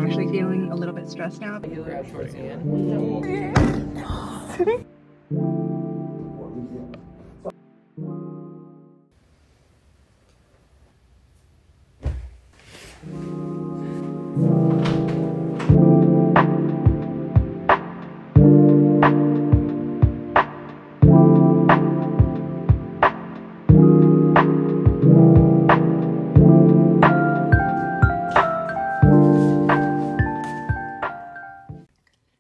Actually feeling a little bit stressed now. Towards the end.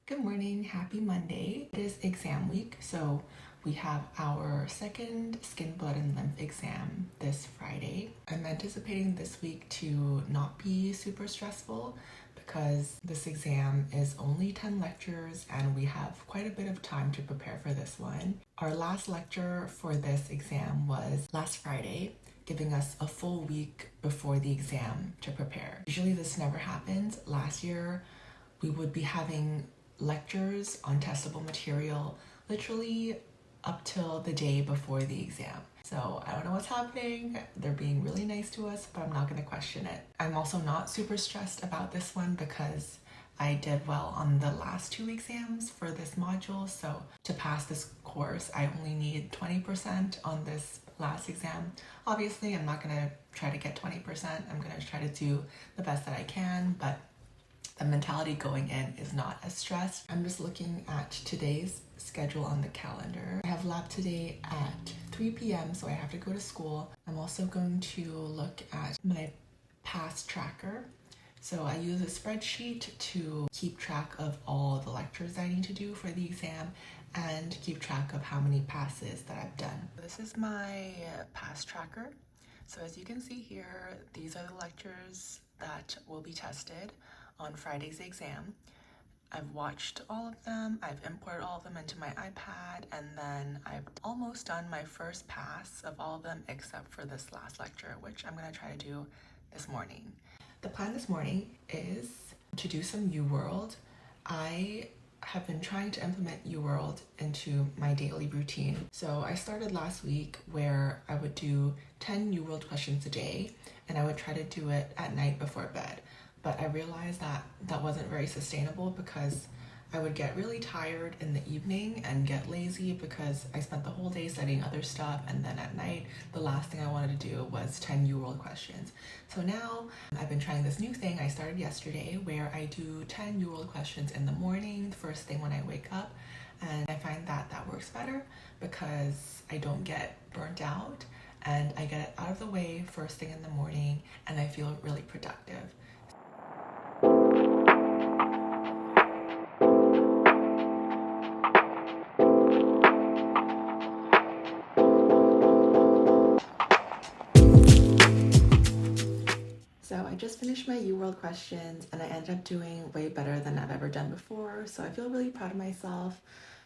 Good morning, happy Monday. It is exam week, so we have our second skin, blood, and lymph exam this Friday. I'm anticipating this week to not be super stressful because this exam is only 10 lectures and we have quite a bit of time to prepare for this one. Our last lecture for this exam was last Friday, giving us a full week before the exam to prepare. Usually this never happens. Last year, we would be having lectures on testable material literally up till the day before the exam. So I don't know what's happening. They're being really nice to us, but I'm not going to question it. I'm also not super stressed about this one because I did well on the last 2 exams for this module. So to pass this course, I only need 20% on this last exam. Obviously, I'm not going to try to get 20%. I'm going to try to do the best that I can, but the mentality going in is not as stressed. I'm just looking at today's schedule on the calendar. I have lab today at 3 p.m. so I have to go to school. I'm also going to look at my past tracker. So I use a spreadsheet to keep track of all the lectures I need to do for the exam and keep track of how many passes that I've done. This is my past tracker. So as you can see here, these are the lectures that will be tested on Friday's exam. I've watched all of them, I've imported all of them into my iPad, and then I've almost done my first pass of all of them except for this last lecture, which I'm gonna try to do this morning. The plan this morning is to do some UWorld. I have been trying to implement UWorld into my daily routine. So I started last week where I would do 10 UWorld questions a day, and I would try to do it at night before bed. But I realized that that wasn't very sustainable because I would get really tired in the evening and get lazy because I spent the whole day studying other stuff, and then at night the last thing I wanted to do was 10 UWorld questions. So now I've been trying this new thing I started yesterday where I do 10 UWorld questions in the morning, the first thing when I wake up, and I find that that works better because I don't get burnt out and I get it out of the way first thing in the morning and I feel really productive. So I just finished my UWorld questions and I ended up doing way better than I've ever done before. So I feel really proud of myself.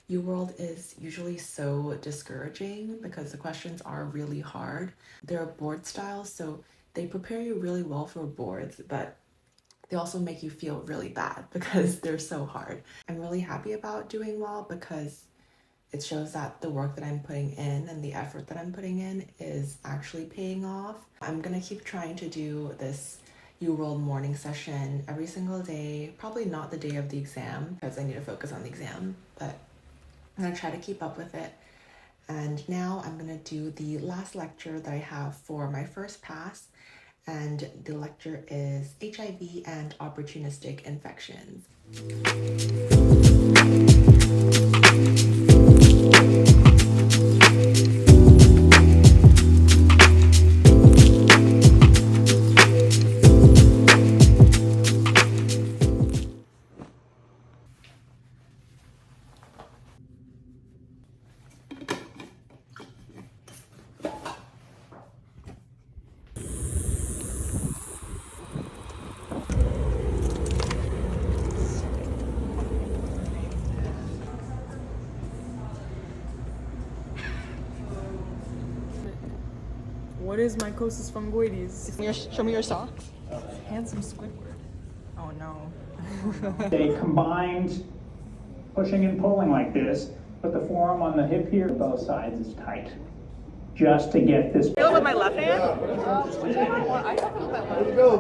UWorld is usually so discouraging because the questions are really hard. They're board style, so they prepare you really well for boards, but they also make you feel really bad because they're so hard. I'm really happy about doing well because it shows that the work that I'm putting in and the effort that I'm putting in is actually paying off. I'm gonna keep trying to do this UWorld morning session every single day, probably not the day of the exam because I need to focus on the exam, but I'm gonna try to keep up with it. And now I'm gonna do the last lecture that I have for my first pass, and the lecture is HIV and opportunistic infections. What is mycosis fungoides? Show me your socks. Handsome Squidward. Oh no. They combined pushing and pulling like this, but the forearm on the hip here, both sides is tight. Just to get this. Feel it with my left hand? I have it with my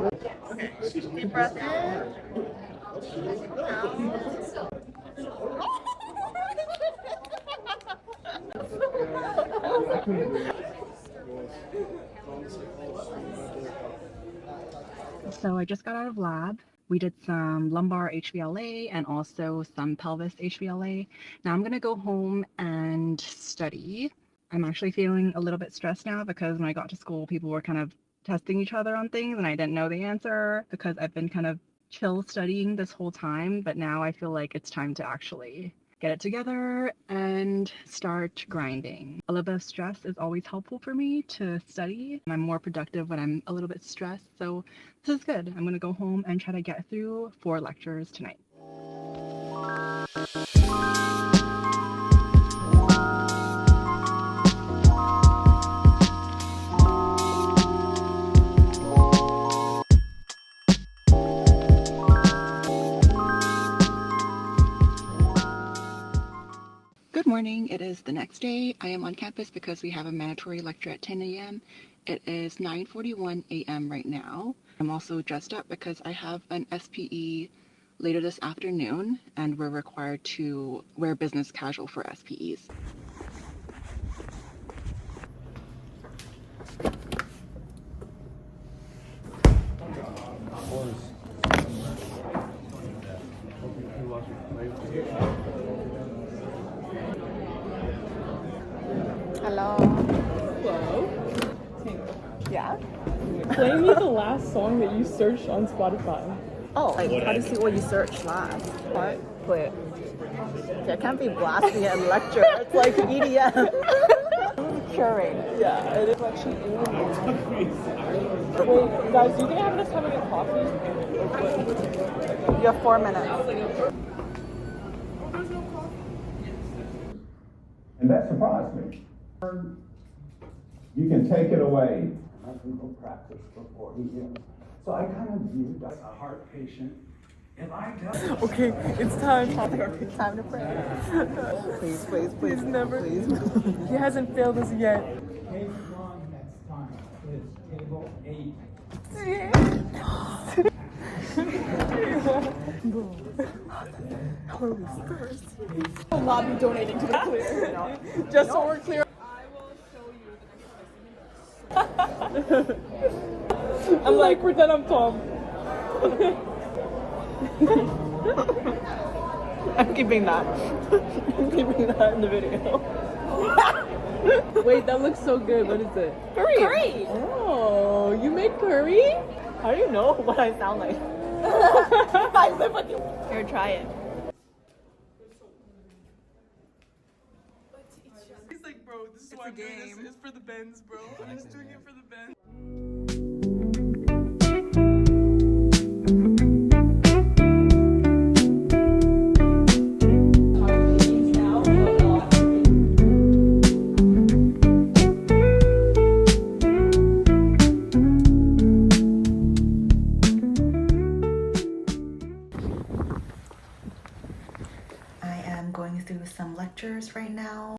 left. Deep breath in. So I just got out of lab. We did some lumbar HVLA and also some pelvis HVLA. Now I'm gonna go home and study. I'm actually feeling a little bit stressed now because when I got to school, people were kind of testing each other on things and I didn't know the answer because I've been kind of chill studying this whole time, but now I feel like it's time to actually get it together and start grinding. A little bit of stress is always helpful for me to study. I'm more productive when I'm a little bit stressed, so this is good. I'm gonna go home and try to get through 4 lectures tonight. Good morning. It is the next day. I am on campus because we have a mandatory lecture at 10 a.m. It is 9:41 a.m. right now. I'm also dressed up because I have an SPE later this afternoon and we're required to wear business casual for SPEs. Hello. Hello. Yeah. Play me the last song that you searched on Spotify. Oh, like how to see what you search last? What? Wait. There can't be blasting it in lecture. It's like EDM. Curing. Yeah, it is actually Wait, guys, do you think I have enough time to get coffee? You have 4 minutes. And that surprised me. You can take it away. I can go practice before he heals. So I kind of viewed as a heart patient. If I don't. Okay, it's time. Time to pray. Please, please, please. He's never. Please. He hasn't failed us yet. Case 1 next time is table 8. I will not be donating to the clear. Just so we're clear. I'm like, pretend I'm Tom. I'm keeping that. I'm keeping that in the video. Wait, that looks so good. What is it? Curry. Oh, you make curry? How do you know what I sound like? I live with you. Here, try it. He's like, bro, this is why I'm doing this. It's for the Benz, bro. I'm just doing it for the Benz. Some lectures right now.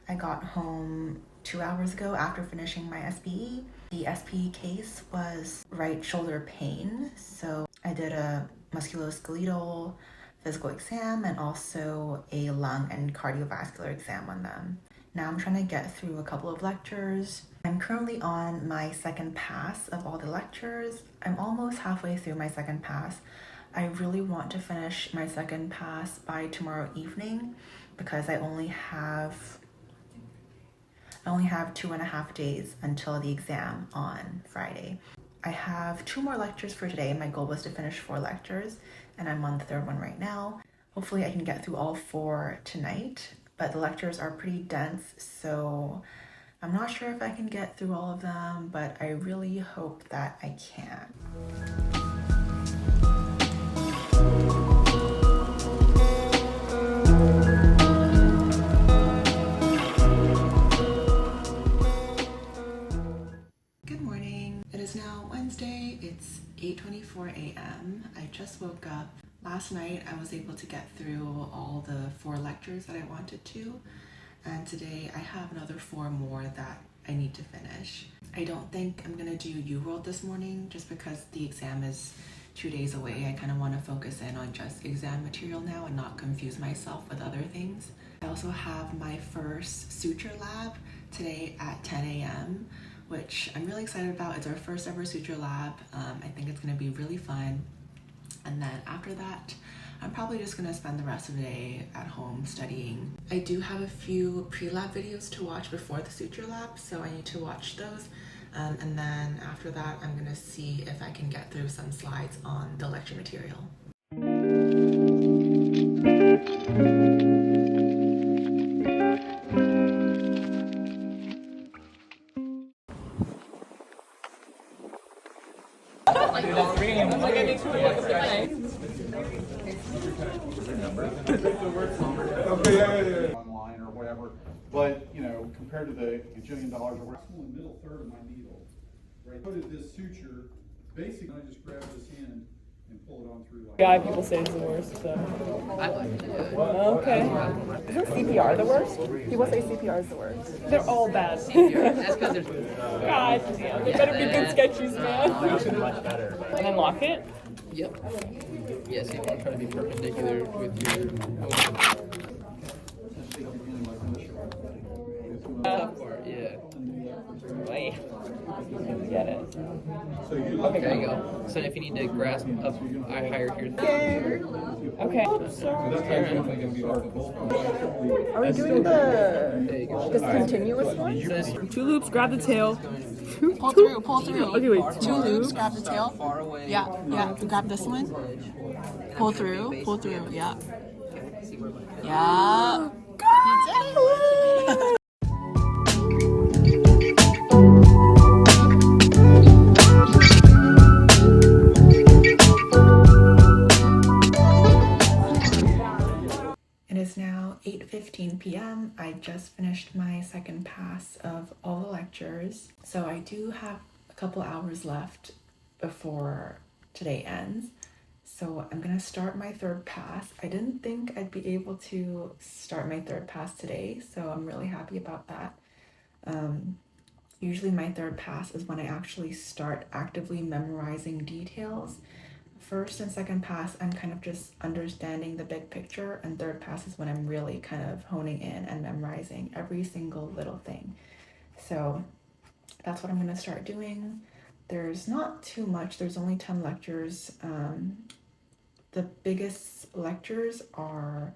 I got home 2 hours ago after finishing my SPE. The SPE case was right shoulder pain, so I did a musculoskeletal physical exam and also a lung and cardiovascular exam on them. Now I'm trying to get through a couple of lectures. I'm currently on my second pass of all the lectures. I'm almost halfway through my second pass. I really want to finish my second pass by tomorrow evening because I only have 2.5 days until the exam on Friday. I have 2 more lectures for today. My goal was to finish 4 lectures and I'm on the 3rd one right now. Hopefully I can get through all 4 tonight, but the lectures are pretty dense, so I'm not sure if I can get through all of them, but I really hope that I can. Good morning. It is now Wednesday. It's 8:24 a.m. I just woke up. Last night I was able to get through all the 4 lectures that I wanted to, and today I have another 4 more that I need to finish. I don't think I'm gonna do UWorld this morning just because the exam is 2 days away. I kind of want to focus in on just exam material now and not confuse myself with other things. I also have my first suture lab today at 10 a.m. which I'm really excited about. It's our first ever suture lab. I think it's gonna be really fun. And then after that, I'm probably just gonna spend the rest of the day at home studying. I do have a few pre-lab videos to watch before the suture lab, so I need to watch those. And then after that, I'm gonna see if I can get through some slides on the lecture material. Online or whatever, but you know, compared to the gajillion dollars or whatever. In the middle third of my needle, right? I put this suture, basically I just grab this end and pull it on through like Guy people say is the worst, so. I like it. Okay. Isn't CPR the worst? People say CPR is the worst. They're all bad. That's because there's. God damn, they better be good sketches, man. Much better. And then lock it? Yep. Yes, you want to try to be perpendicular with your. Tough part, yeah. Wait. Get it. Okay, there you go. So if you need to grasp up higher here. Okay. Are we doing the continuous one? Two loops, grab the tail. Pull through, pull through. Okay, wait. Two loops, grab the tail. Yeah, grab this one. Pull through, yeah. Yeah. You did it! It is now 8:15 p.m. I just finished my second pass of all the lectures, so I do have a couple hours left before today ends. So I'm gonna start my third pass. I didn't think I'd be able to start my third pass today, so I'm really happy about that. Usually my third pass is when I actually start actively memorizing details. First and second pass, I'm kind of just understanding the big picture, and third pass is when I'm really kind of honing in and memorizing every single little thing. So that's what I'm gonna start doing. There's not too much, there's only 10 lectures. The biggest lectures are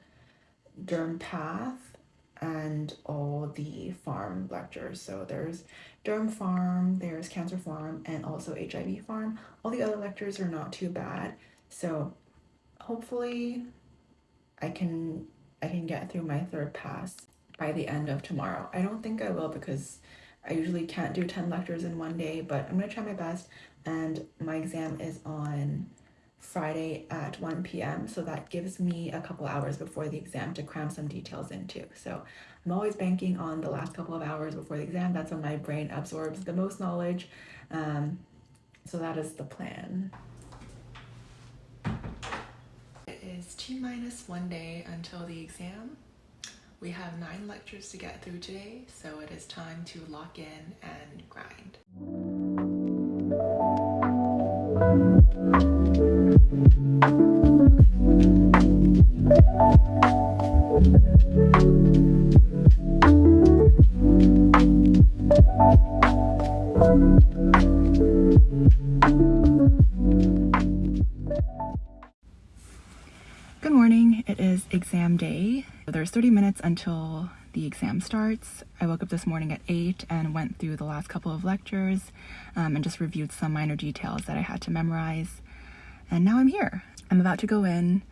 derm path and all the pharm lectures. So there's derm pharm, there's cancer pharm, and also HIV pharm. All the other lectures are not too bad. So hopefully I can get through my third pass by the end of tomorrow. I don't think I will because I usually can't do 10 lectures in one day, but I'm gonna try my best. And my exam is on Friday at 1 p.m. so that gives me a couple hours before the exam to cram some details into. So I'm always banking on the last couple of hours before the exam. That's when my brain absorbs the most knowledge. So that is the plan. It is T-1 day until the exam. We have 9 lectures to get through today, so it is time to lock in and grind. Good morning, it is exam day. There's 30 minutes until the exam starts. I woke up this morning at 8 and went through the last couple of lectures and just reviewed some minor details that I had to memorize. And now I'm here. I'm about to go in.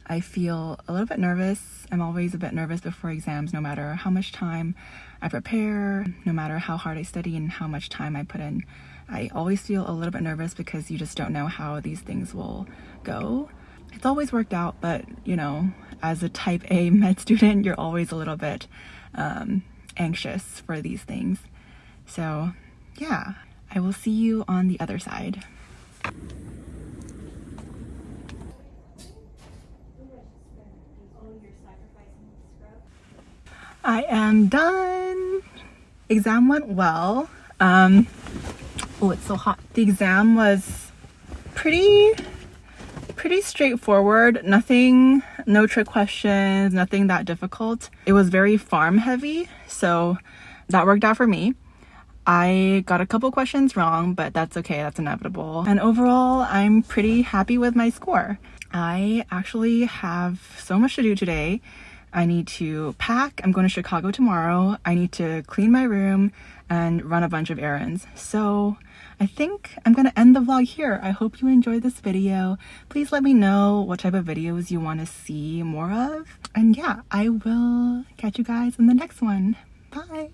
I feel a little bit nervous. I'm always a bit nervous before exams, no matter how much time I prepare, no matter how hard I study and how much time I put in. I always feel a little bit nervous because you just don't know how these things will go. It's always worked out, but you know, as a type A med student, you're always a little bit anxious for these things. So yeah, I will see you on the other side. I am done. exam went well. Oh, it's so hot. The exam was pretty straightforward. Nothing, no trick questions, nothing that difficult. It was very farm heavy, so that worked out for me. I got a couple questions wrong, but that's okay, that's inevitable. And overall, I'm pretty happy with my score. I actually have so much to do today. I need to pack. I'm going to Chicago tomorrow. I need to clean my room and run a bunch of errands. So I think I'm going to end the vlog here. I hope you enjoyed this video. Please let me know what type of videos you want to see more of. And yeah, I will catch you guys in the next one. Bye.